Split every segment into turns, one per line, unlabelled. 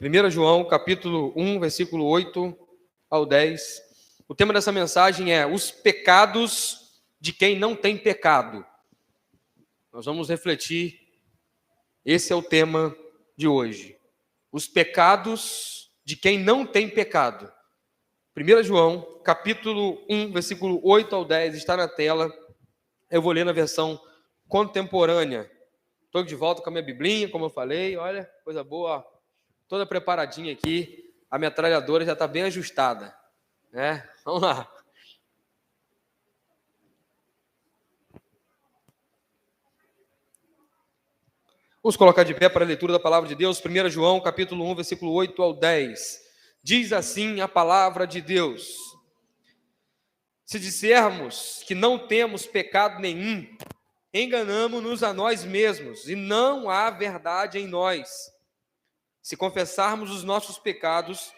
1 João, capítulo 1, versículo 8 ao 10. O tema dessa mensagem é os pecados de quem não tem pecado. Nós vamos refletir, esse é o tema de hoje. Os pecados de quem não tem pecado. 1 João, capítulo 1, versículo 8 ao 10, está na tela. Eu vou ler na versão contemporânea. Estou de volta com a minha biblinha, como eu falei. Olha, coisa boa, ó. Toda preparadinha aqui. A metralhadora já está bem ajustada, né? Vamos lá. Vamos colocar de pé para a leitura da palavra de Deus. 1 João, capítulo 1, versículo 8 ao 10. Diz assim a palavra de Deus: se dissermos que não temos pecado nenhum, enganamo-nos a nós mesmos, e não há verdade em nós. Se confessarmos os nossos pecados,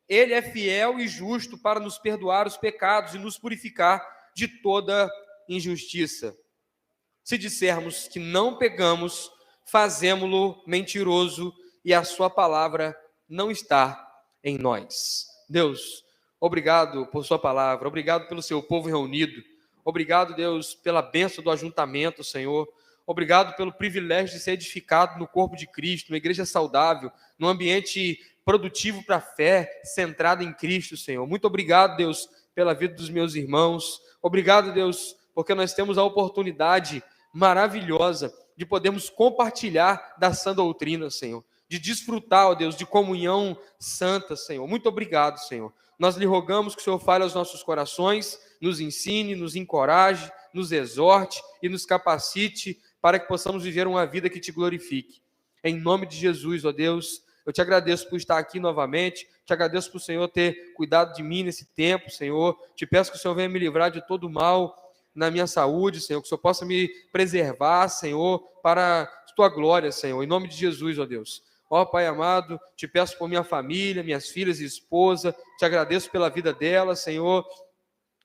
Ele é fiel e justo para nos perdoar os pecados e nos purificar de toda injustiça. Se dissermos que não pecamos, fazemo-lo mentiroso e a sua palavra não está em nós. Deus, obrigado por sua palavra, obrigado pelo seu povo reunido, obrigado, Deus, pela bênção do ajuntamento, Senhor. Obrigado pelo privilégio de ser edificado no corpo de Cristo, numa igreja saudável, num ambiente produtivo para a fé, centrado em Cristo, Senhor. Muito obrigado, Deus, pela vida dos meus irmãos. Obrigado, Deus, porque nós temos a oportunidade maravilhosa de podermos compartilhar da sã doutrina, Senhor. De desfrutar, ó Deus, de comunhão santa, Senhor. Muito obrigado, Senhor. Nós lhe rogamos que o Senhor fale aos nossos corações, nos ensine, nos encoraje, nos exorte e nos capacite para que possamos viver uma vida que te glorifique. Em nome de Jesus, ó Deus, eu te agradeço por estar aqui novamente, te agradeço por o Senhor ter cuidado de mim nesse tempo, Senhor. Te peço que o Senhor venha me livrar de todo mal na minha saúde, Senhor, que o Senhor possa me preservar, Senhor, para a tua glória, Senhor, em nome de Jesus, ó Deus. Ó Pai amado, te peço por minha família, minhas filhas e esposa, te agradeço pela vida delas, Senhor.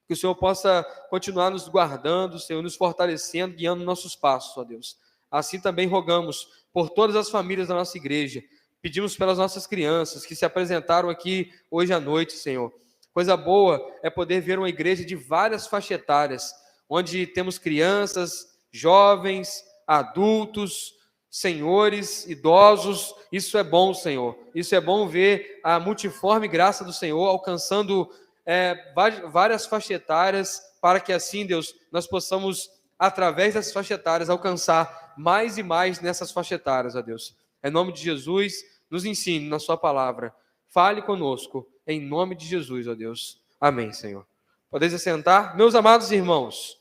Que o Senhor possa continuar nos guardando, Senhor, nos fortalecendo, guiando nossos passos, ó Deus. Assim também rogamos por todas as famílias da nossa igreja. Pedimos pelas nossas crianças que se apresentaram aqui hoje à noite, Senhor. Coisa boa é poder ver uma igreja de várias faixas etárias, onde temos crianças, jovens, adultos, senhores, idosos. Isso é bom, Senhor. Isso é bom ver a multiforme graça do Senhor alcançando várias faixas etárias, para que assim, Deus, nós possamos, através dessas faixas etárias, alcançar mais e mais nessas faixas etárias, ó Deus. Em nome de Jesus, nos ensine na sua palavra. Fale conosco, em nome de Jesus, ó Deus. Amém, Senhor. Podeis assentar? Meus amados irmãos,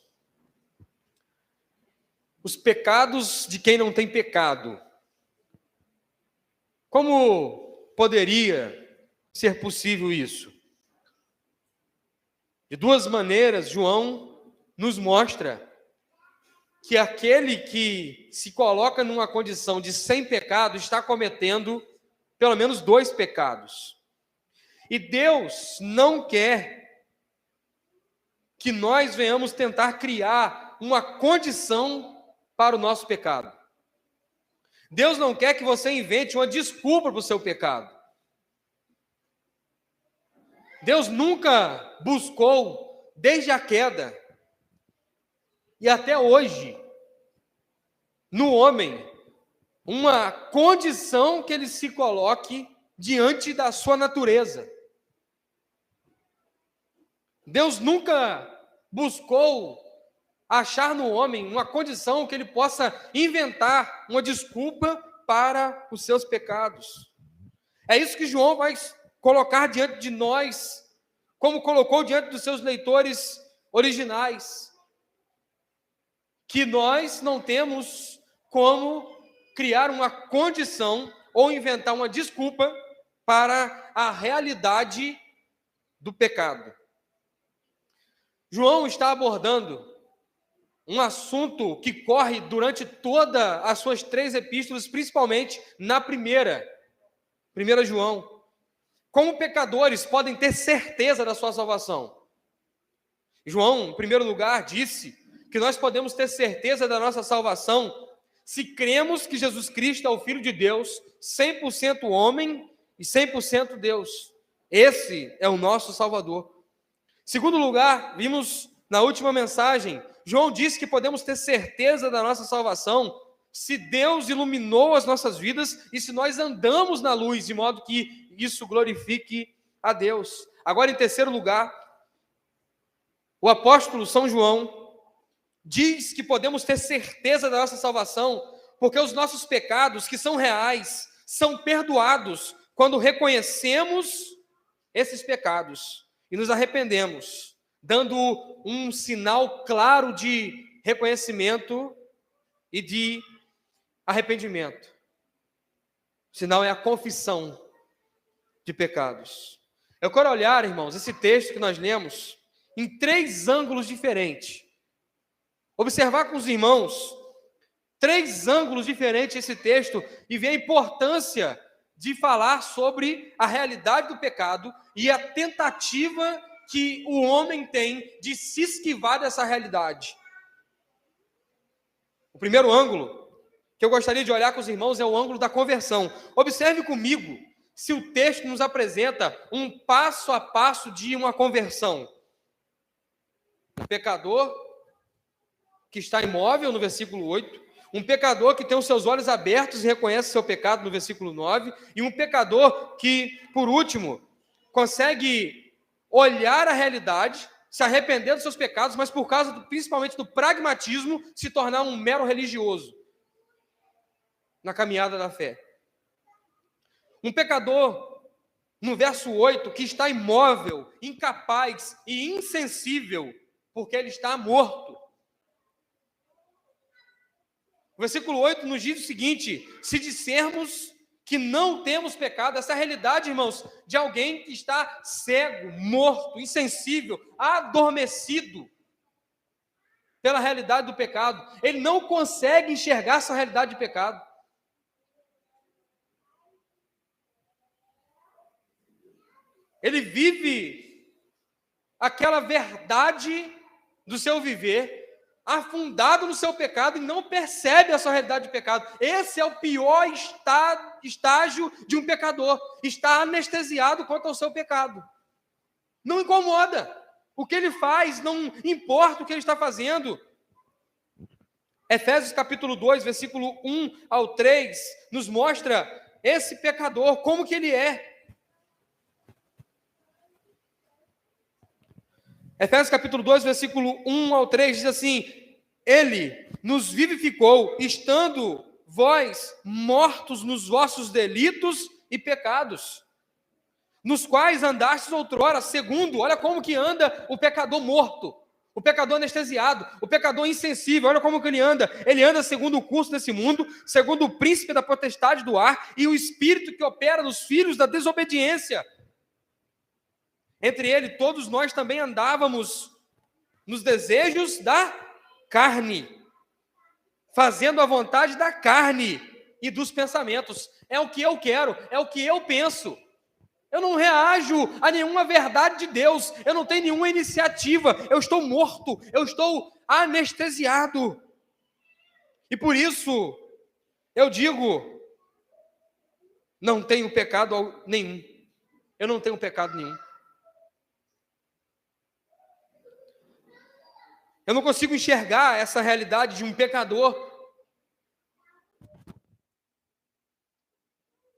os pecados de quem não tem pecado. Como poderia ser possível isso? De duas maneiras, João nos mostra que aquele que se coloca numa condição de sem pecado está cometendo pelo menos dois pecados. E Deus não quer que nós venhamos tentar criar uma condição para o nosso pecado. Deus não quer que você invente uma desculpa para o seu pecado. Deus nunca buscou, desde a queda e até hoje, no homem, uma condição que ele se coloque diante da sua natureza. Deus nunca buscou achar no homem uma condição que ele possa inventar uma desculpa para os seus pecados. É isso que João vai colocar diante de nós, como colocou diante dos seus leitores originais, que nós não temos como criar uma condição ou inventar uma desculpa para a realidade do pecado. João está abordando um assunto que corre durante todas as suas três epístolas, principalmente na primeira, 1 João. Como pecadores podem ter certeza da sua salvação? João, em primeiro lugar, disse que nós podemos ter certeza da nossa salvação se cremos que Jesus Cristo é o Filho de Deus, 100% homem e 100% Deus. Esse é o nosso Salvador. Segundo lugar, vimos na última mensagem, João disse que podemos ter certeza da nossa salvação se Deus iluminou as nossas vidas e se nós andamos na luz, de modo que isso glorifique a Deus. Agora, em terceiro lugar, o apóstolo São João diz que podemos ter certeza da nossa salvação porque os nossos pecados, que são reais, são perdoados quando reconhecemos esses pecados e nos arrependemos, dando um sinal claro de reconhecimento e de arrependimento. O sinal é a confissão de pecados. Eu quero olhar, irmãos, esse texto que nós lemos em 3 ângulos diferentes. Observar com os irmãos 3 ângulos diferentes esse texto e ver a importância de falar sobre a realidade do pecado e a tentativa que o homem tem de se esquivar dessa realidade. O primeiro ângulo que eu gostaria de olhar com os irmãos é o ângulo da conversão. Observe comigo se o texto nos apresenta um passo a passo de uma conversão. Um pecador que está imóvel, no versículo 8, um pecador que tem os seus olhos abertos e reconhece seu pecado, no versículo 9, e um pecador que, por último, consegue olhar a realidade, se arrepender dos seus pecados, mas por causa, principalmente, do pragmatismo, se tornar um mero religioso na caminhada da fé. Um pecador, no verso 8, que está imóvel, incapaz e insensível, porque ele está morto. O versículo 8 nos diz o seguinte: se dissermos que não temos pecado, essa é a realidade, irmãos, de alguém que está cego, morto, insensível, adormecido pela realidade do pecado. Ele não consegue enxergar essa realidade de pecado. Ele vive aquela verdade do seu viver, afundado no seu pecado e não percebe essa realidade de pecado. Esse é o pior estágio de um pecador. Está anestesiado quanto ao seu pecado. Não incomoda. O que ele faz, não importa o que ele está fazendo. Efésios capítulo 2, versículo 1 ao 3, nos mostra esse pecador, como que ele é. Efésios capítulo 2, versículo 1 ao 3, diz assim: Ele nos vivificou, estando vós mortos nos vossos delitos e pecados, nos quais andastes outrora, segundo, olha como que anda o pecador morto, o pecador anestesiado, o pecador insensível, olha como que ele anda segundo o curso desse mundo, segundo o príncipe da potestade do ar e o espírito que opera nos filhos da desobediência. Entre ele, todos nós também andávamos nos desejos da carne, fazendo a vontade da carne e dos pensamentos. É o que eu quero, é o que eu penso. Eu não reajo a nenhuma verdade de Deus, eu não tenho nenhuma iniciativa, eu estou morto, eu estou anestesiado. E por isso, eu digo, não tenho pecado nenhum. Eu não tenho pecado nenhum. Eu não consigo enxergar essa realidade de um pecador.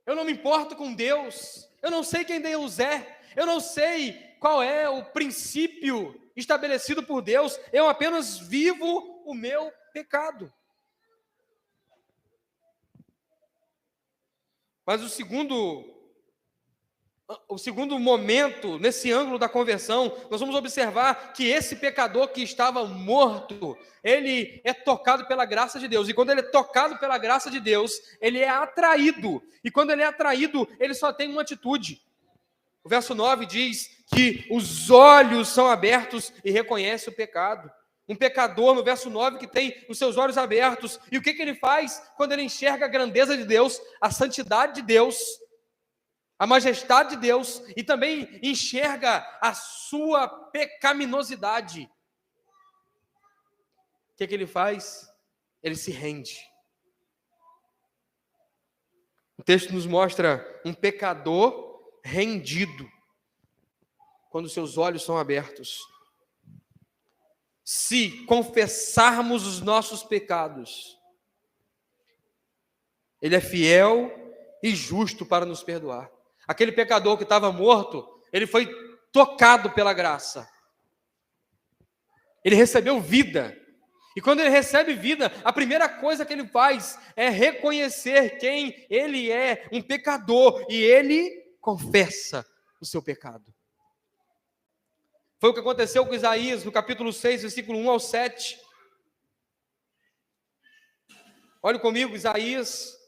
Eu não me importo com Deus. Eu não sei quem Deus é. Eu não sei qual é o princípio estabelecido por Deus. Eu apenas vivo o meu pecado. Mas o segundo momento, nesse ângulo da conversão, nós vamos observar que esse pecador que estava morto, ele é tocado pela graça de Deus. E quando ele é tocado pela graça de Deus, ele é atraído. E quando ele é atraído, ele só tem uma atitude. O verso 9 diz que os olhos são abertos e reconhece o pecado. Um pecador, no verso 9, que tem os seus olhos abertos. E o que ele faz quando ele enxerga a grandeza de Deus, a santidade de Deus, a majestade de Deus, e também enxerga a sua pecaminosidade? O que ele faz? Ele se rende. O texto nos mostra um pecador rendido quando seus olhos são abertos. Se confessarmos os nossos pecados, Ele é fiel e justo para nos perdoar. Aquele pecador que estava morto, ele foi tocado pela graça. Ele recebeu vida. E quando ele recebe vida, a primeira coisa que ele faz é reconhecer quem ele é, um pecador, e ele confessa o seu pecado. Foi o que aconteceu com Isaías, no capítulo 6, versículo 1 ao 7. Olhe comigo, Isaías.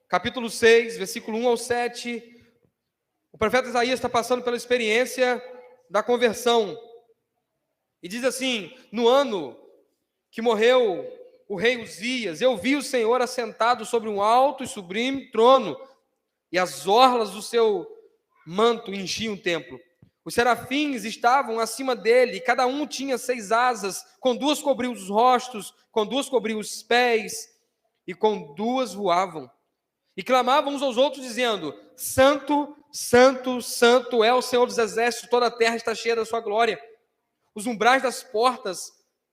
Capítulo 6, versículo 1 ao 7. O profeta Isaías está passando pela experiência da conversão. E diz assim: no ano que morreu o rei Uzias, eu vi o Senhor assentado sobre um alto e sublime trono, e as orlas do seu manto enchiam o templo. Os serafins estavam acima dele, e cada um tinha 6 asas, com 2 cobriam os rostos, com 2 cobriam os pés, e com 2 voavam. E clamavam uns aos outros, dizendo: Santo, Santo, Santo é o Senhor dos exércitos, toda a terra está cheia da sua glória. Os umbrais das portas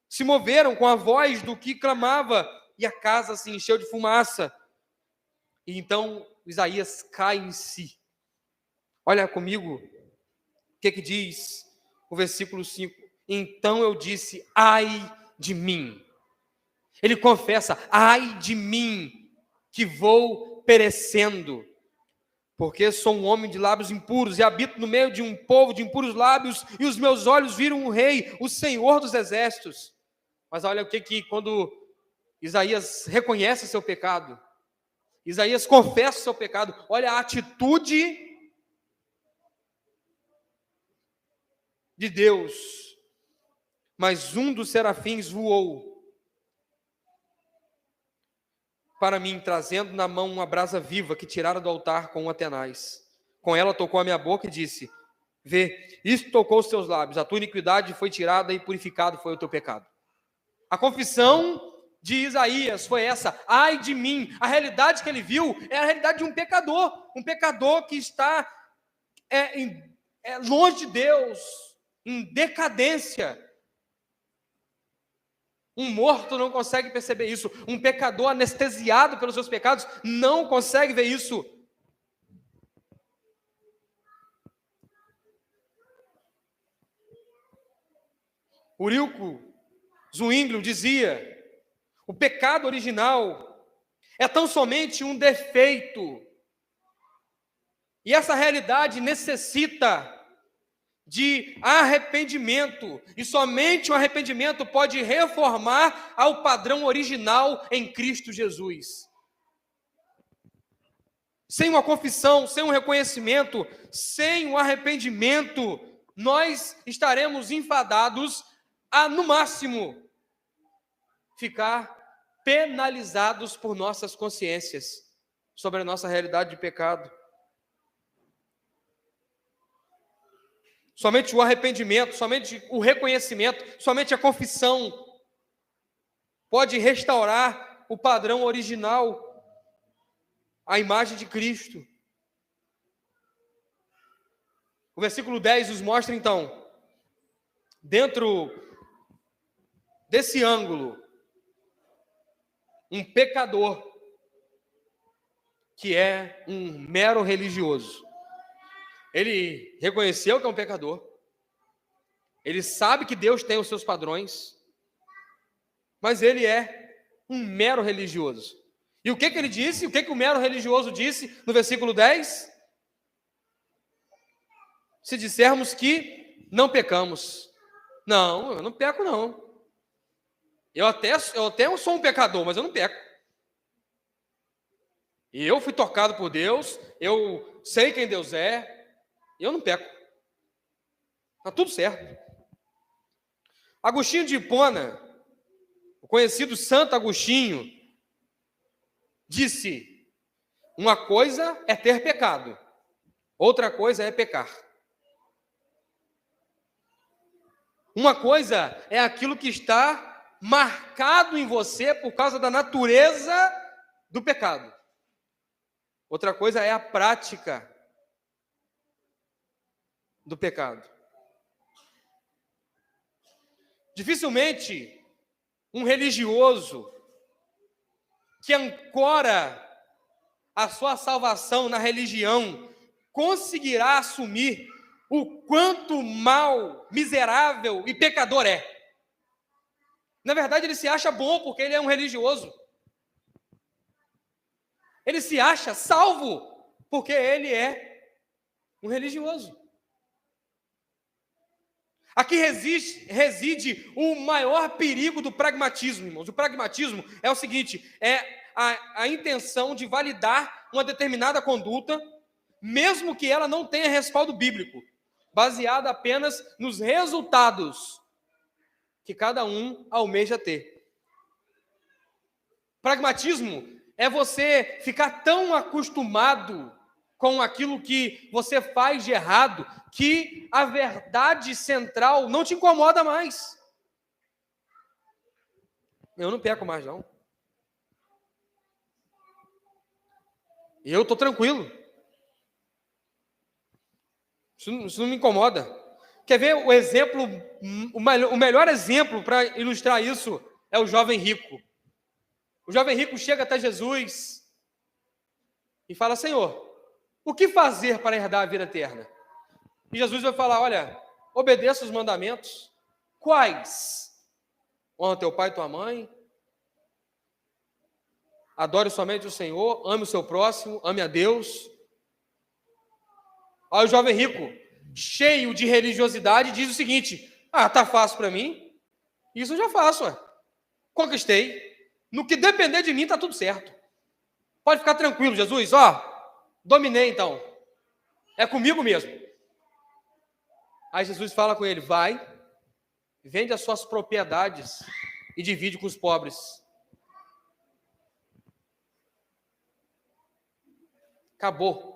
se moveram com a voz do que clamava, e a casa se encheu de fumaça. E então Isaías cai em si. Olha comigo o que diz o versículo 5. Então eu disse: ai de mim. Ele confessa: ai de mim, que vou perecendo, porque sou um homem de lábios impuros e habito no meio de um povo de impuros lábios, e os meus olhos viram um rei, o Senhor dos exércitos. Mas olha o que quando Isaías reconhece seu pecado, Isaías confessa o seu pecado, olha a atitude de Deus. Mas um dos serafins voou para mim, trazendo na mão uma brasa viva que tirara do altar com um atenaz. Com ela tocou a minha boca e disse: vê, isto tocou os teus lábios, a tua iniquidade foi tirada e purificado foi o teu pecado. A confissão de Isaías foi essa: ai de mim. A realidade que ele viu é a realidade de um pecador que está longe de Deus, em decadência. Um morto não consegue perceber isso. Um pecador anestesiado pelos seus pecados não consegue ver isso. Urilco Zwinglio dizia: o pecado original é tão somente um defeito. E essa realidade necessita de arrependimento, e somente o arrependimento pode reformar ao padrão original em Cristo Jesus. Sem uma confissão, sem um reconhecimento, sem um arrependimento, nós estaremos enfadados a, no máximo, ficar penalizados por nossas consciências sobre a nossa realidade de pecado. Somente o arrependimento, somente o reconhecimento, somente a confissão pode restaurar o padrão original, a imagem de Cristo. O versículo 10 nos mostra então, dentro desse ângulo, um pecador que é um mero religioso. Ele reconheceu que é um pecador. Ele sabe que Deus tem os seus padrões. Mas ele é um mero religioso. E o que ele disse? O que o mero religioso disse no versículo 10? Se dissermos que não pecamos. Não, eu não peco não. Eu até sou um pecador, mas eu não peco. E eu fui tocado por Deus, eu sei quem Deus é, eu não peco. Está tudo certo. Agostinho de Hipona, o conhecido Santo Agostinho, disse: uma coisa é ter pecado, outra coisa é pecar. Uma coisa é aquilo que está marcado em você por causa da natureza do pecado. Outra coisa é a prática do pecado. Dificilmente um religioso que ancora a sua salvação na religião conseguirá assumir o quanto mal, miserável e pecador é. Na verdade, ele se acha bom porque ele é um religioso. Ele se acha salvo porque ele é um religioso. Aqui reside o maior perigo do pragmatismo, irmãos. O pragmatismo é o seguinte, é a intenção de validar uma determinada conduta, mesmo que ela não tenha respaldo bíblico, baseada apenas nos resultados que cada um almeja ter. Pragmatismo é você ficar tão acostumado com aquilo que você faz de errado, que a verdade central não te incomoda mais. Eu não peco mais, não. Eu estou tranquilo. Isso não me incomoda. Quer ver o exemplo, o melhor exemplo para ilustrar isso é o jovem rico. O jovem rico chega até Jesus e fala: Senhor, o que fazer para herdar a vida eterna? E Jesus vai falar: olha, obedeça os mandamentos. Quais? Honra teu pai e tua mãe. Adore somente o Senhor. Ame o seu próximo. Ame a Deus. Aí o jovem rico, cheio de religiosidade, diz o seguinte: tá fácil para mim. Isso eu já faço, conquistei. No que depender de mim, tá tudo certo. Pode ficar tranquilo, Jesus. Dominei então. É comigo mesmo. Aí Jesus fala com ele: vai, vende as suas propriedades e divide com os pobres. Acabou.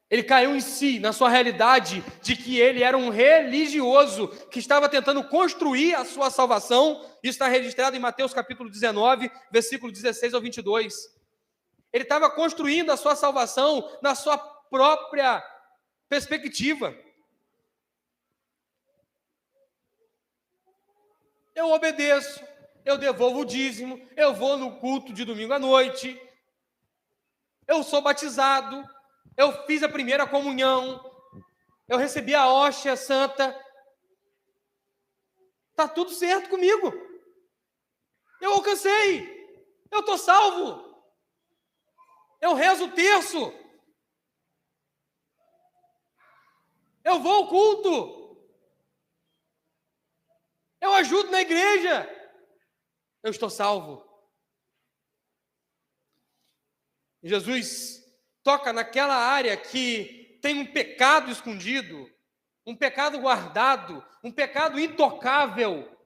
Ele caiu em si, na sua realidade, de que ele era um religioso que estava tentando construir a sua salvação. Isso está registrado em Mateus capítulo 19, versículo 16 ao 22. Ele estava construindo a sua salvação na sua própria perspectiva. Eu obedeço, eu devolvo o dízimo, eu vou no culto de domingo à noite, eu sou batizado, eu fiz a primeira comunhão, eu recebi a hóstia santa, está tudo certo comigo, eu alcancei, eu estou salvo, eu rezo o terço, eu vou ao culto, eu ajudo na igreja, eu estou salvo. Jesus toca naquela área que tem um pecado escondido, um pecado guardado, um pecado intocável.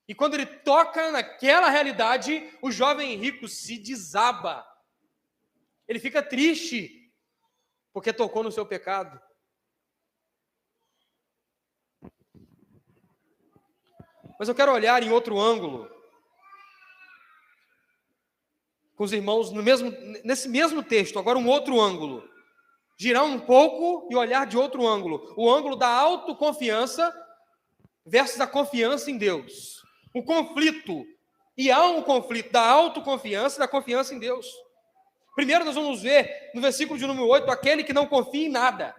E quando ele toca naquela realidade, o jovem rico se desaba. Ele fica triste, porque tocou no seu pecado. Mas eu quero olhar em outro ângulo, com os irmãos nesse mesmo texto, agora um outro ângulo. Girar um pouco e olhar de outro ângulo. O ângulo da autoconfiança versus a confiança em Deus. O conflito. E há um conflito da autoconfiança e da confiança em Deus. Primeiro nós vamos ver no versículo de número 8, aquele que não confia em nada.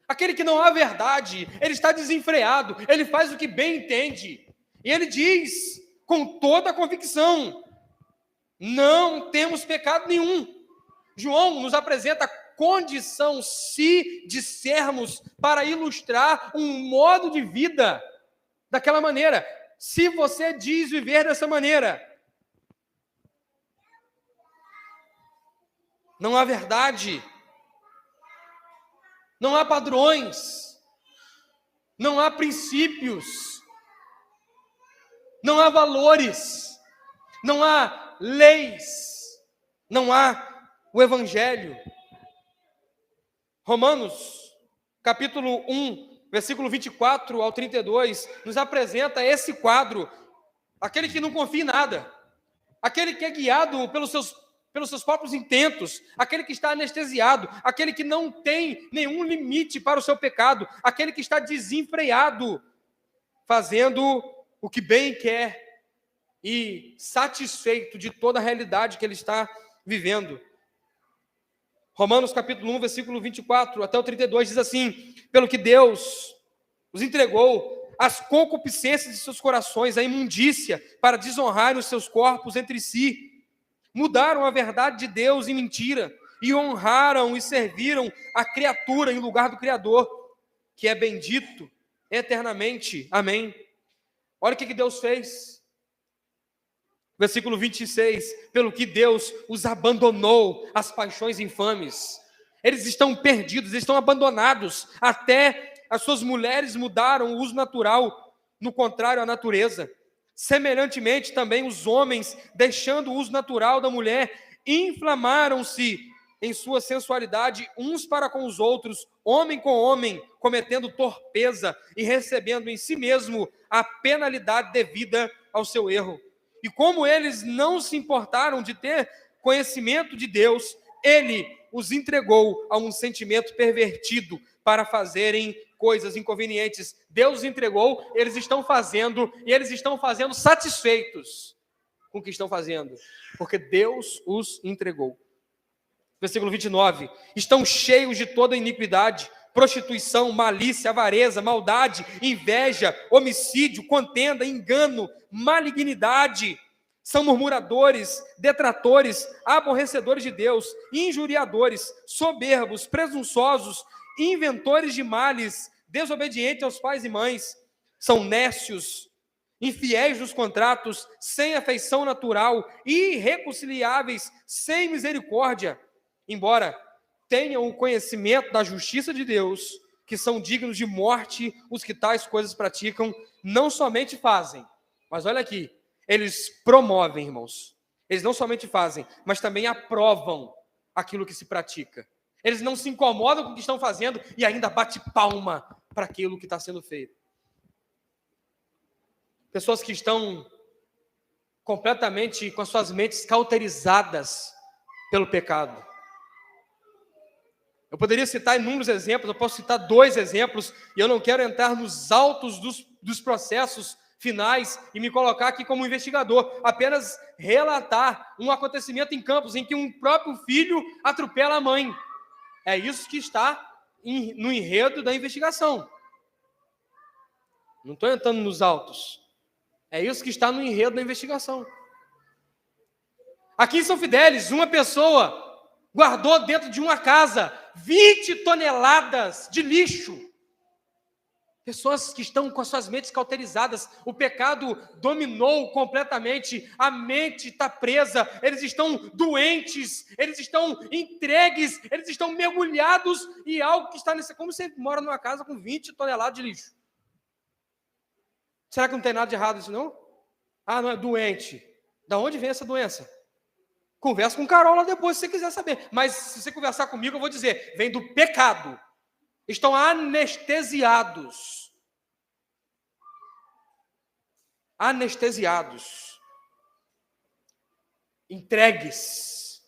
Aquele que não há verdade, ele está desenfreado, ele faz o que bem entende. E ele diz com toda a convicção: não temos pecado nenhum. João nos apresenta a condição, se dissermos, para ilustrar um modo de vida daquela maneira. Se você diz viver dessa maneira, não há verdade, não há padrões, não há princípios, não há valores, não há leis, não há o Evangelho. Romanos, capítulo 1, Versículo 24 ao 32 nos apresenta esse quadro, aquele que não confia em nada, aquele que é guiado pelos seus próprios intentos, aquele que está anestesiado, aquele que não tem nenhum limite para o seu pecado, aquele que está desenfreado, fazendo o que bem quer e satisfeito de toda a realidade que ele está vivendo. Romanos capítulo 1, versículo 24 até o 32 diz assim: pelo que Deus os entregou às concupiscências de seus corações, à imundícia, para desonrarem os seus corpos entre si, mudaram a verdade de Deus em mentira, e honraram e serviram a criatura em lugar do Criador, que é bendito eternamente. Amém. Olha o que Deus fez. Versículo 26, pelo que Deus os abandonou às paixões infames. Eles estão perdidos, eles estão abandonados. Até as suas mulheres mudaram o uso natural, no contrário à natureza. Semelhantemente, também os homens, deixando o uso natural da mulher, inflamaram-se em sua sensualidade uns para com os outros, homem com homem, cometendo torpeza e recebendo em si mesmo a penalidade devida ao seu erro. E como eles não se importaram de ter conhecimento de Deus, ele os entregou a um sentimento pervertido para fazerem coisas inconvenientes. Deus os entregou, eles estão fazendo, e eles estão fazendo satisfeitos com o que estão fazendo, porque Deus os entregou. Versículo 29, estão cheios de toda iniquidade, prostituição, malícia, avareza, maldade, inveja, homicídio, contenda, engano, malignidade. São murmuradores, detratores, aborrecedores de Deus, injuriadores, soberbos, presunçosos, inventores de males, desobedientes aos pais e mães. São nécios, infiéis nos contratos, sem afeição natural, irreconciliáveis, sem misericórdia. Embora tenham o conhecimento da justiça de Deus, que são dignos de morte os que tais coisas praticam, não somente fazem, mas olha aqui, eles promovem, irmãos. Eles não somente fazem, mas também aprovam aquilo que se pratica. Eles não se incomodam com o que estão fazendo e ainda bate palma para aquilo que está sendo feito. Pessoas que estão completamente com as suas mentes cauterizadas pelo pecado. Eu poderia citar inúmeros exemplos, eu posso citar 2 exemplos, e eu não quero entrar nos autos dos processos finais e me colocar aqui como investigador, apenas relatar um acontecimento em Campos em que um próprio filho atropela a mãe. É isso que está no enredo da investigação. Não estou entrando nos autos. É isso que está no enredo da investigação. Aqui em São Fidélis, uma pessoa guardou dentro de uma casa 20 toneladas de lixo. Pessoas que estão com as suas mentes cauterizadas, o pecado dominou completamente, a mente está presa, eles estão doentes, eles estão entregues, eles estão mergulhados em algo que está nesse... Como você mora numa casa com 20 toneladas de lixo? Será que não tem nada de errado nisso, não? Ah, não, é doente. Da onde vem essa doença? Conversa com Carola depois, se você quiser saber. Mas se você conversar comigo, eu vou dizer, vem do pecado. Estão anestesiados. Anestesiados. Entregues.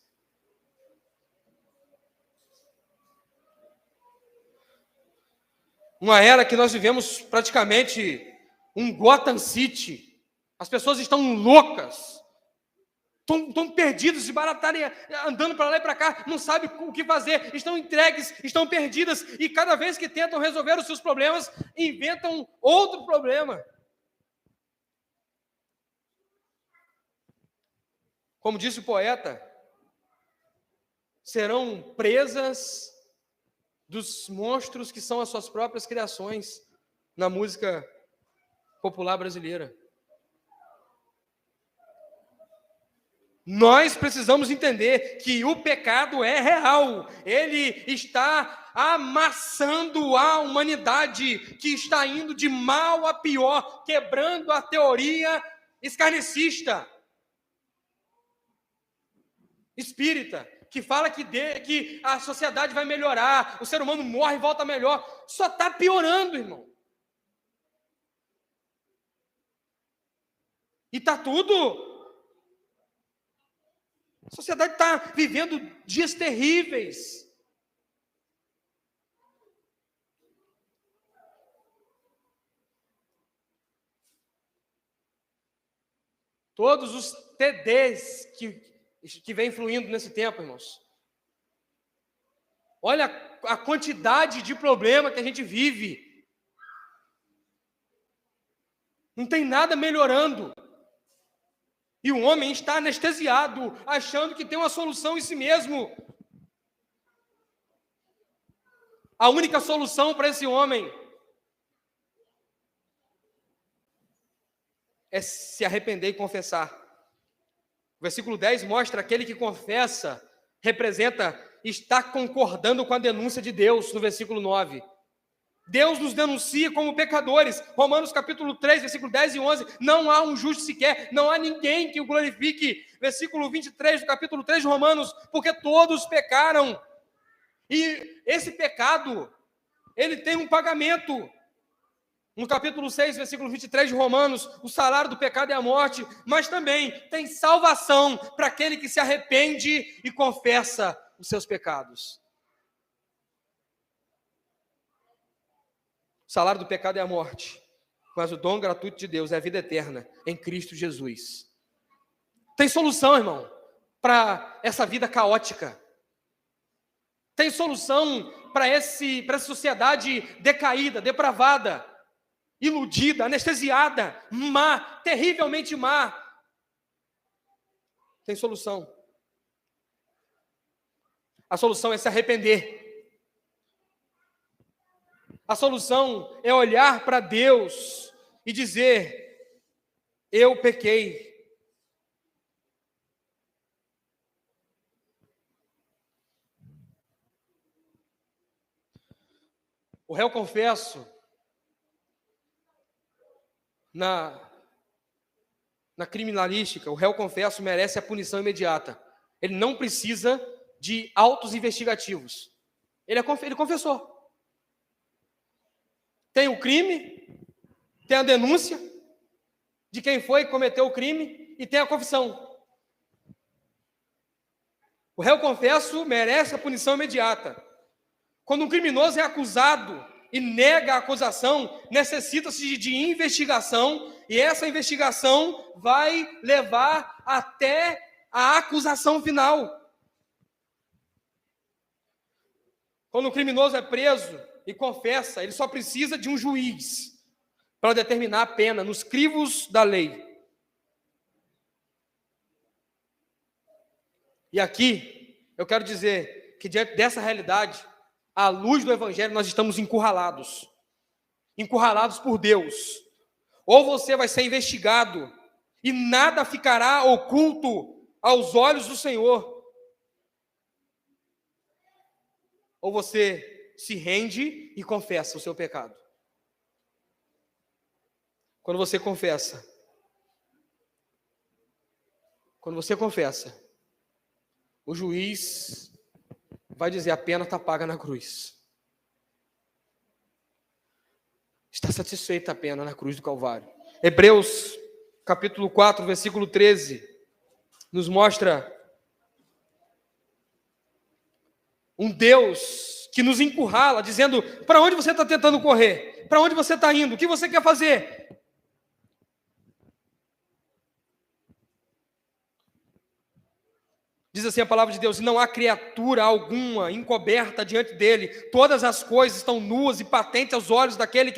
Uma era que nós vivemos praticamente um Gotham City. As pessoas estão loucas. Estão perdidos, se baratarem, andando para lá e para cá, não sabem o que fazer, estão entregues, estão perdidas, e cada vez que tentam resolver os seus problemas, inventam outro problema. Como disse o poeta, serão presas dos monstros que são as suas próprias criações na música popular brasileira. Nós precisamos entender que o pecado é real, ele está amassando a humanidade, que está indo de mal a pior, quebrando a teoria escarnecista, espírita. que fala que a sociedade vai melhorar, o ser humano morre e volta melhor, só está piorando, irmão. E está tudo... A sociedade está vivendo dias terríveis. Todos os TDs que vem fluindo nesse tempo, irmãos. Olha a quantidade de problema que a gente vive. Não tem nada melhorando. E o homem está anestesiado, achando que tem uma solução em si mesmo. A única solução para esse homem é se arrepender e confessar. O versículo 10 mostra aquele que confessa, representa, está concordando com a denúncia de Deus, no versículo 9. Deus nos denuncia como pecadores. Romanos capítulo 3, versículo 10 e 11. Não há um justo sequer, não há ninguém que o glorifique. Versículo 23 do capítulo 3 de Romanos, porque todos pecaram. E esse pecado, ele tem um pagamento. No capítulo 6, versículo 23 de Romanos, o salário do pecado é a morte, mas também tem salvação para aquele que se arrepende e confessa os seus pecados. O salário do pecado é a morte, mas o dom gratuito de Deus é a vida eterna em Cristo Jesus. Tem solução, irmão, para essa vida caótica. Tem solução para essa sociedade decaída, depravada, iludida, anestesiada, má, terrivelmente má. Tem solução. A solução é se arrepender. A solução é olhar para Deus e dizer: eu pequei. O réu confesso, na criminalística, o réu confesso merece a punição imediata. Ele não precisa de autos investigativos. Ele confessou. Tem o crime, tem a denúncia de quem foi que cometeu o crime e tem a confissão. O réu confesso merece a punição imediata. Quando um criminoso é acusado e nega a acusação, necessita-se de investigação, e essa investigação vai levar até a acusação final. Quando o criminoso é preso e confessa, ele só precisa de um juiz para determinar a pena nos crivos da lei. E aqui, eu quero dizer que diante dessa realidade, à luz do Evangelho, nós estamos encurralados. Encurralados por Deus. Ou você vai ser investigado e nada ficará oculto aos olhos do Senhor. Ou você se rende e confessa o seu pecado. Quando você confessa, o juiz vai dizer: a pena está paga na cruz. Está satisfeita a pena na cruz do Calvário. Hebreus, capítulo 4, versículo 13, nos mostra um Deus que nos encurrala, dizendo: para onde você está tentando correr? Para onde você está indo? O que você quer fazer? Diz assim a palavra de Deus: não há criatura alguma encoberta diante dele, todas as coisas estão nuas e patentes aos olhos daquele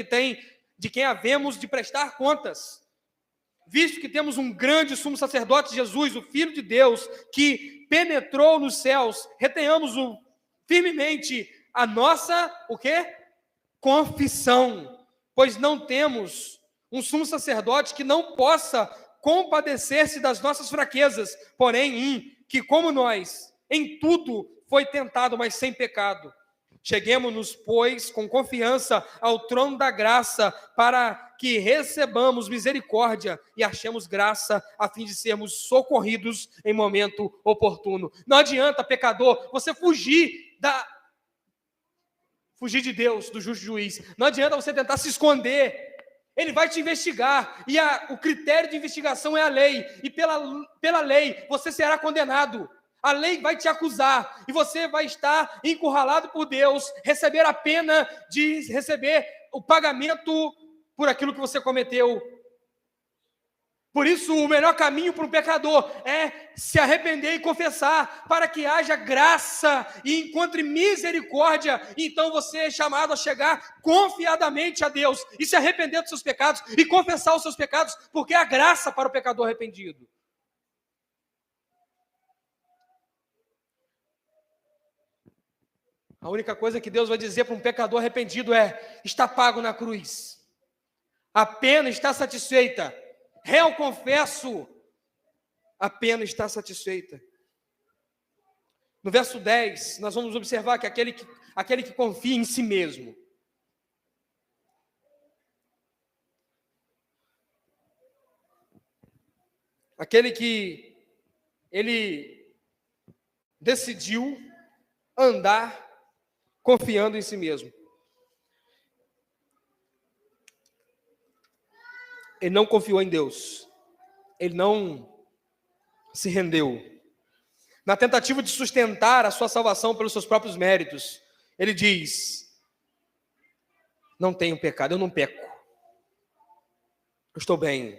de quem havemos de prestar contas. Visto que temos um grande sumo sacerdote, Jesus, o Filho de Deus, que penetrou nos céus, retenhamos firmemente a nossa, o quê? Confissão, pois não temos um sumo sacerdote que não possa compadecer-se das nossas fraquezas, porém que, como nós, em tudo foi tentado, mas sem pecado. Cheguemo-nos, pois, com confiança ao trono da graça, para que recebamos misericórdia e achemos graça, a fim de sermos socorridos em momento oportuno. Não adianta, pecador, você fugir de Deus, do justo juiz. Não adianta você tentar se esconder. Ele vai te investigar, e o critério de investigação é a lei, e pela lei você será condenado. A lei vai te acusar, e você vai estar encurralado por Deus, receber a pena de receber o pagamento por aquilo que você cometeu. Por isso, o melhor caminho para um pecador é se arrepender e confessar, para que haja graça e encontre misericórdia. Então você é chamado a chegar confiadamente a Deus e se arrepender dos seus pecados e confessar os seus pecados, porque há graça para o pecador arrependido. A única coisa que Deus vai dizer para um pecador arrependido é: está pago na cruz, a pena está satisfeita. Réu, confesso, a pena está satisfeita. No verso 10, nós vamos observar que aquele que confia em si mesmo, aquele que ele decidiu andar confiando em si mesmo, ele não confiou em Deus, ele não se rendeu. Na tentativa de sustentar a sua salvação pelos seus próprios méritos, ele diz: não tenho pecado, eu não peco, eu estou bem.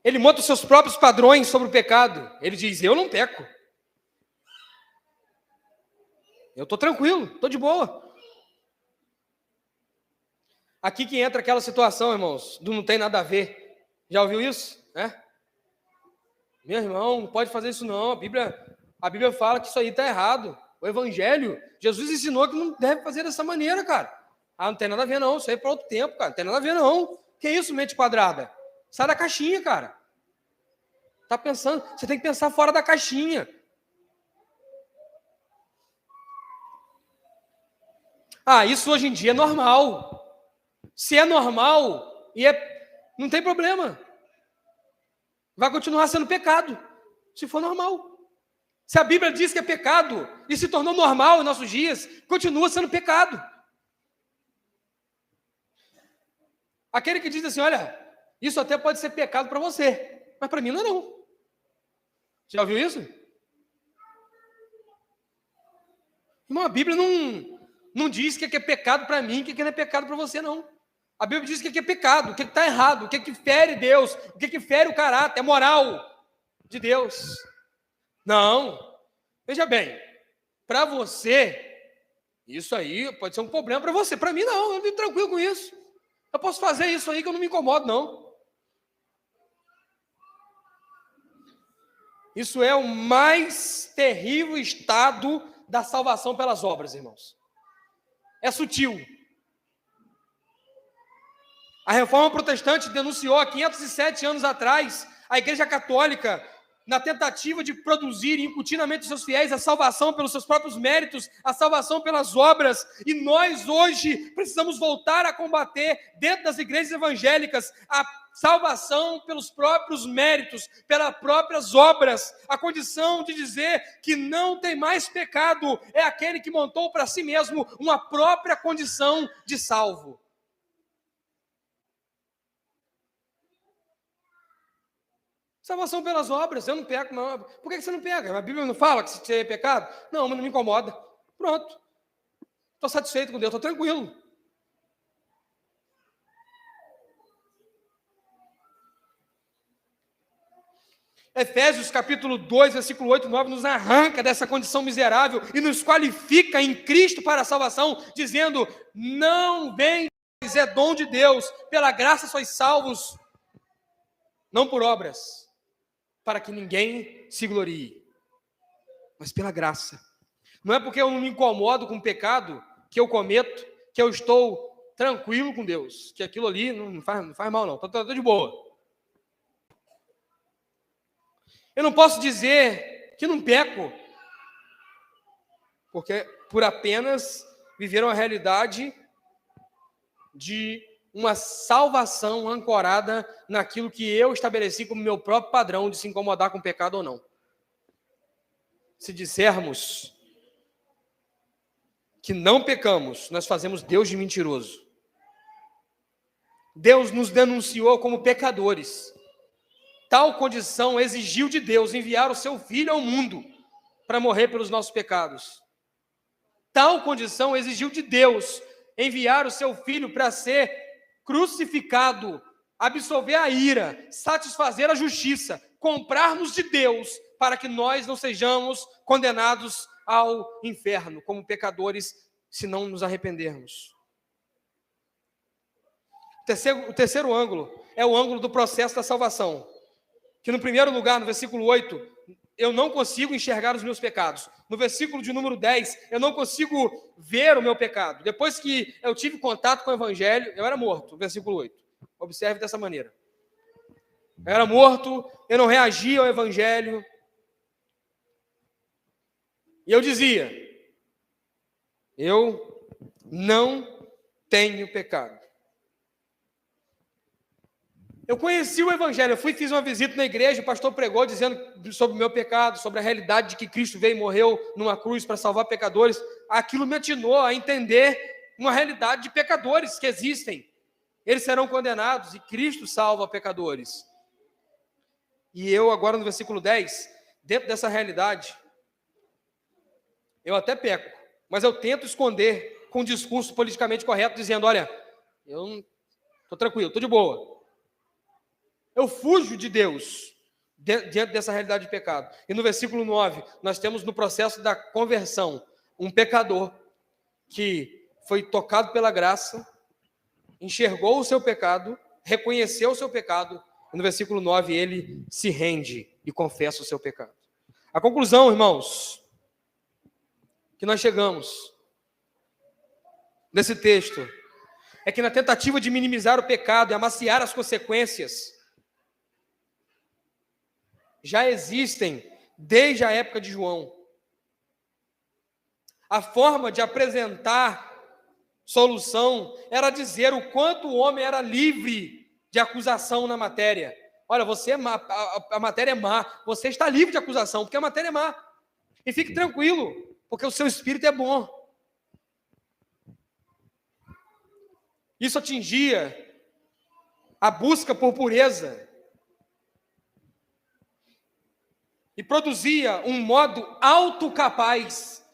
Ele monta os seus próprios padrões sobre o pecado, ele diz: eu não peco, eu estou tranquilo, estou de boa. Aqui que entra aquela situação, irmãos, do não tem nada a ver. Já ouviu isso? Meu irmão, não pode fazer isso não. A Bíblia fala que isso aí está errado. O Evangelho, Jesus ensinou que não deve fazer dessa maneira, cara. Não tem nada a ver não, isso aí é para outro tempo, cara. Não tem nada a ver não. Que isso, mente quadrada? Sai da caixinha, cara. Tá pensando, você tem que pensar fora da caixinha. Isso hoje em dia é normal. Se é normal, não tem problema. Vai continuar sendo pecado, se for normal. Se a Bíblia diz que é pecado e se tornou normal em nossos dias, continua sendo pecado. Aquele que diz assim: olha, isso até pode ser pecado para você, mas para mim não é não. Já ouviu isso? Irmão, a Bíblia não diz que é pecado para mim, que não é pecado para você, não. A Bíblia diz que é pecado, o que está errado, o que fere Deus, o que fere o caráter, a moral de Deus. Não, veja bem, para você, isso aí pode ser um problema para você, para mim não, eu estou tranquilo com isso. Eu posso fazer isso aí que eu não me incomodo, não. Isso é o mais terrível estado da salvação pelas obras, irmãos. É sutil. A Reforma Protestante denunciou há 507 anos atrás a Igreja Católica na tentativa de produzir e incutir na mente dos seus fiéis a salvação pelos seus próprios méritos, a salvação pelas obras, e nós hoje precisamos voltar a combater dentro das igrejas evangélicas a salvação pelos próprios méritos, pelas próprias obras. A condição de dizer que não tem mais pecado é aquele que montou para si mesmo uma própria condição de salvo. Salvação pelas obras, eu não peco, não. Por que você não pega? A Bíblia não fala que você é pecado? Não, mas não me incomoda. Pronto. Estou satisfeito com Deus, estou tranquilo. Efésios capítulo 2, versículo 8 e 9, nos arranca dessa condição miserável e nos qualifica em Cristo para a salvação, dizendo: não vem, é dom de Deus, pela graça sois salvos, não por obras, para que ninguém se glorie, mas pela graça. Não é porque eu não me incomodo com o pecado que eu cometo, que eu estou tranquilo com Deus, que aquilo ali não faz mal não, estou de boa. Eu não posso dizer que não peco, porque por apenas viver uma realidade de uma salvação ancorada naquilo que eu estabeleci como meu próprio padrão de se incomodar com o pecado ou não. Se dissermos que não pecamos, nós fazemos Deus de mentiroso. Deus nos denunciou como pecadores. Tal condição exigiu de Deus enviar o seu Filho ao mundo para morrer pelos nossos pecados. Tal condição exigiu de Deus enviar o seu Filho para ser crucificado, absolver a ira, satisfazer a justiça, comprar-nos de Deus para que nós não sejamos condenados ao inferno como pecadores se não nos arrependermos. O terceiro ângulo é o ângulo do processo da salvação, que no primeiro lugar, no versículo 8, eu não consigo enxergar os meus pecados. No versículo de número 10, eu não consigo ver o meu pecado. Depois que eu tive contato com o Evangelho, eu era morto, versículo 8. Observe dessa maneira. Eu era morto, eu não reagia ao Evangelho. E eu dizia, eu não tenho pecado. Eu conheci o Evangelho, eu fiz uma visita na igreja, o pastor pregou dizendo sobre o meu pecado, sobre a realidade de que Cristo veio e morreu numa cruz para salvar pecadores. Aquilo me atinou a entender uma realidade de pecadores que existem. Eles serão condenados e Cristo salva pecadores. E eu agora no versículo 10, dentro dessa realidade, eu até peco, mas eu tento esconder com um discurso politicamente correto, dizendo, olha, eu estou tranquilo, estou de boa. Eu fujo de Deus diante dessa realidade de pecado. E no versículo 9, nós temos no processo da conversão, um pecador que foi tocado pela graça, enxergou o seu pecado, reconheceu o seu pecado, e no versículo 9 ele se rende e confessa o seu pecado. A conclusão, irmãos, que nós chegamos nesse texto, é que na tentativa de minimizar o pecado e amaciar as consequências, já existem desde a época de João. A forma de apresentar solução era dizer o quanto o homem era livre de acusação na matéria. Olha, você é má, a matéria é má, você está livre de acusação, porque a matéria é má. E fique tranquilo, porque o seu espírito é bom. Isso atingia a busca por pureza e produzia um modo autocapaz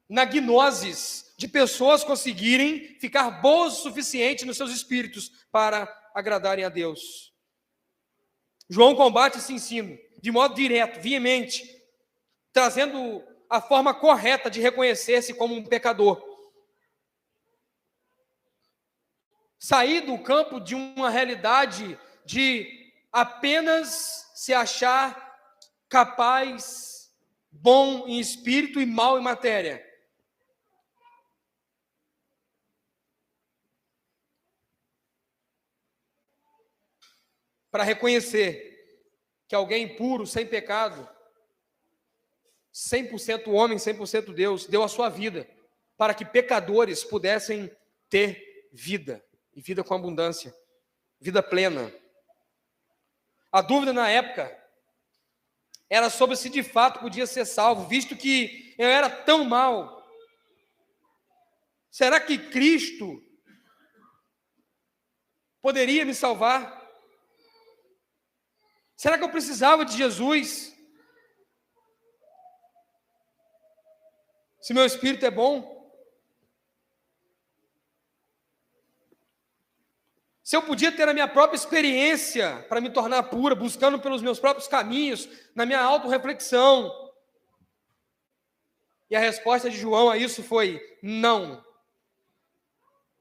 na gnosis de pessoas conseguirem ficar boas o suficiente nos seus espíritos para agradarem a Deus. João combate esse ensino de modo direto, veemente, trazendo a forma correta de reconhecer-se como um pecador. Sair do campo de uma realidade de apenas se achar capaz, bom em espírito e mau em matéria. Para reconhecer que alguém puro, sem pecado, 100% homem, 100% Deus, deu a sua vida para que pecadores pudessem ter vida, e vida com abundância, vida plena. A dúvida na época era sobre se de fato podia ser salvo, visto que eu era tão mal. Será que Cristo poderia me salvar? Será que eu precisava de Jesus? Se meu espírito é bom? Se eu podia ter a minha própria experiência para me tornar pura, buscando pelos meus próprios caminhos, na minha autorreflexão. E a resposta de João a isso foi: não.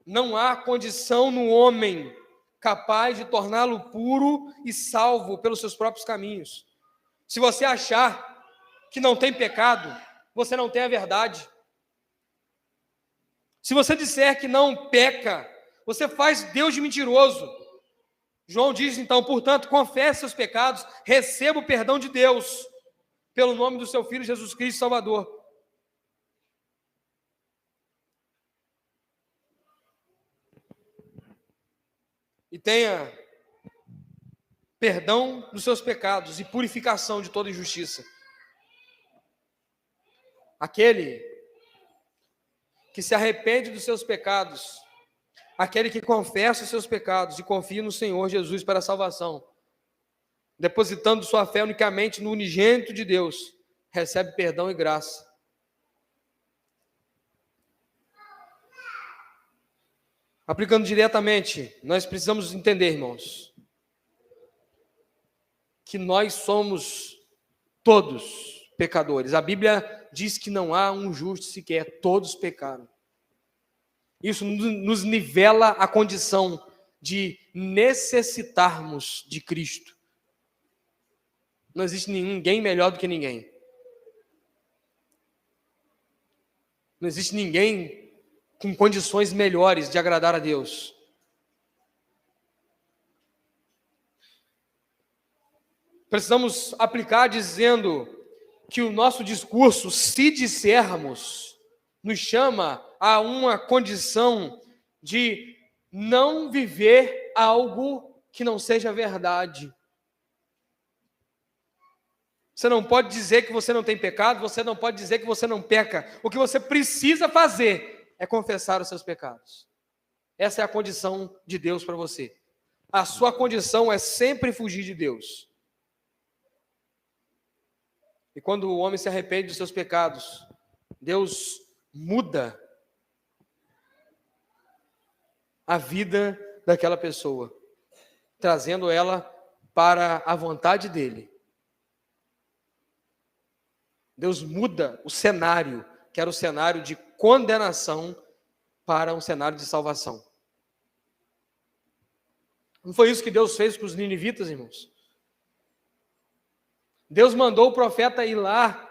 Não há condição no homem capaz de torná-lo puro e salvo pelos seus próprios caminhos. Se você achar que não tem pecado, você não tem a verdade. Se você disser que não peca, você faz Deus de mentiroso. João diz então, portanto, confesse seus pecados, receba o perdão de Deus, pelo nome do seu Filho Jesus Cristo Salvador. e tenha perdão dos seus pecados e purificação de toda injustiça. Aquele que se arrepende dos seus pecados, aquele que confessa os seus pecados e confia no Senhor Jesus para a salvação, depositando sua fé unicamente no unigênito de Deus, recebe perdão e graça. Aplicando diretamente, nós precisamos entender, irmãos, que nós somos todos pecadores. A Bíblia diz que não há um justo sequer, todos pecaram. Isso nos nivela a condição de necessitarmos de Cristo. Não existe ninguém melhor do que ninguém. Não existe ninguém com condições melhores de agradar a Deus. Precisamos aplicar dizendo que o nosso discurso, se dissermos, nos chama a uma condição de não viver algo que não seja verdade. Você não pode dizer que você não tem pecado, você não pode dizer que você não peca. O que você precisa fazer é confessar os seus pecados. Essa é a condição de Deus para você. A sua condição é sempre fugir de Deus. E quando o homem se arrepende dos seus pecados, Deus muda a vida daquela pessoa, trazendo ela para a vontade dele. Deus muda o cenário, que era o cenário de condenação, para um cenário de salvação. Não foi isso que Deus fez com os ninivitas, irmãos? Deus mandou o profeta ir lá,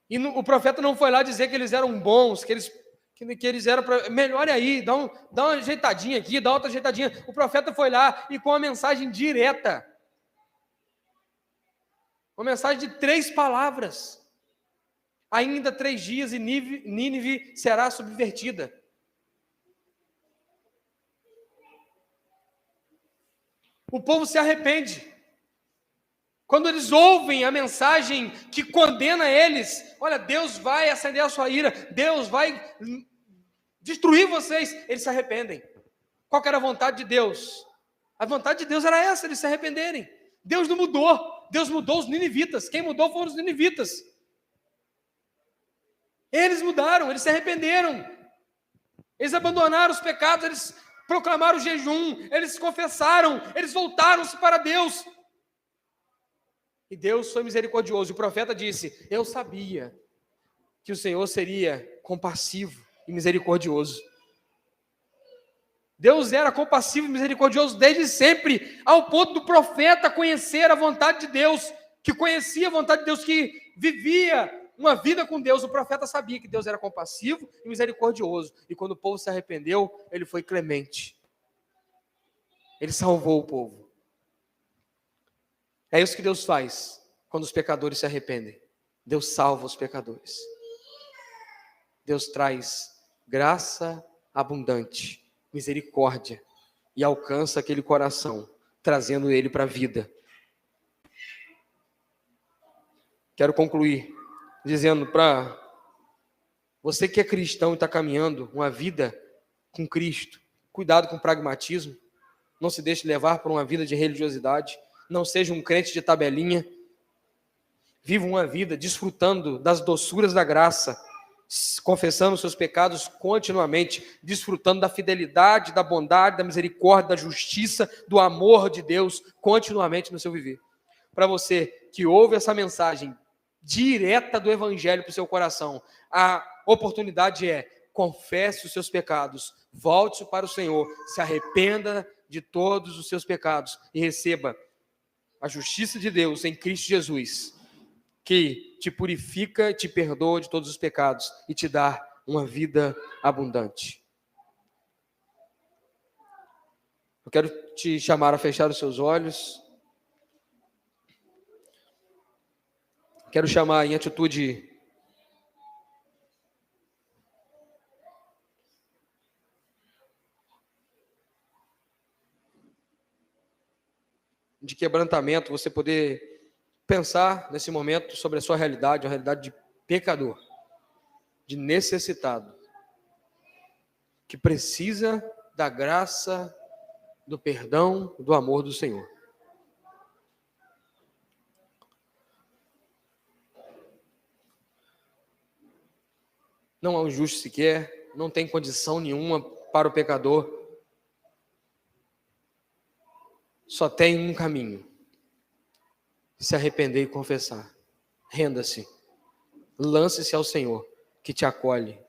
e o profeta não foi lá dizer que eles eram bons, que eles eram melhor aí, dá uma ajeitadinha aqui, dá outra ajeitadinha. O profeta foi lá e com uma mensagem direta, uma mensagem de 3 palavras. Ainda 3 dias e Nínive será subvertida. O povo se arrepende. Quando eles ouvem a mensagem que condena eles, olha, Deus vai acender a sua ira, Deus vai destruir vocês, eles se arrependem. Qual que era a vontade de Deus? A vontade de Deus era essa, eles se arrependerem. Deus não mudou, Deus mudou os ninivitas. Quem mudou foram os ninivitas. Eles mudaram, eles se arrependeram. Eles abandonaram os pecados, eles proclamaram o jejum, eles confessaram, eles voltaram-se para Deus. E Deus foi misericordioso. O profeta disse: eu sabia que o Senhor seria compassivo e misericordioso. Deus era compassivo e misericordioso desde sempre, ao ponto do profeta conhecer a vontade de Deus, que conhecia a vontade de Deus, que vivia uma vida com Deus. O profeta sabia que Deus era compassivo e misericordioso. E quando o povo se arrependeu, ele foi clemente. Ele salvou o povo. É isso que Deus faz quando os pecadores se arrependem. Deus salva os pecadores. Deus traz graça abundante, misericórdia, e alcança aquele coração, trazendo ele para a vida. Quero concluir dizendo para você que é cristão e está caminhando uma vida com Cristo, cuidado com o pragmatismo, não se deixe levar por uma vida de religiosidade, não seja um crente de tabelinha, viva uma vida desfrutando das doçuras da graça, confessando seus pecados continuamente, desfrutando da fidelidade, da bondade, da misericórdia, da justiça, do amor de Deus continuamente no seu viver. Para você que ouve essa mensagem direta do Evangelho para o seu coração, a oportunidade é: confesse os seus pecados, volte para o Senhor, se arrependa de todos os seus pecados e receba a justiça de Deus em Cristo Jesus, que te purifica, te perdoa de todos os pecados e te dá uma vida abundante. Eu quero te chamar a fechar os seus olhos. Quero chamar em atitude de quebrantamento, você poder pensar nesse momento sobre a sua realidade, a realidade de pecador, de necessitado, que precisa da graça, do perdão, do amor do Senhor. Não há um justo sequer, não tem condição nenhuma para o pecador. Só tem um caminho: se arrepender e confessar. Renda-se, lance-se ao Senhor, que te acolhe,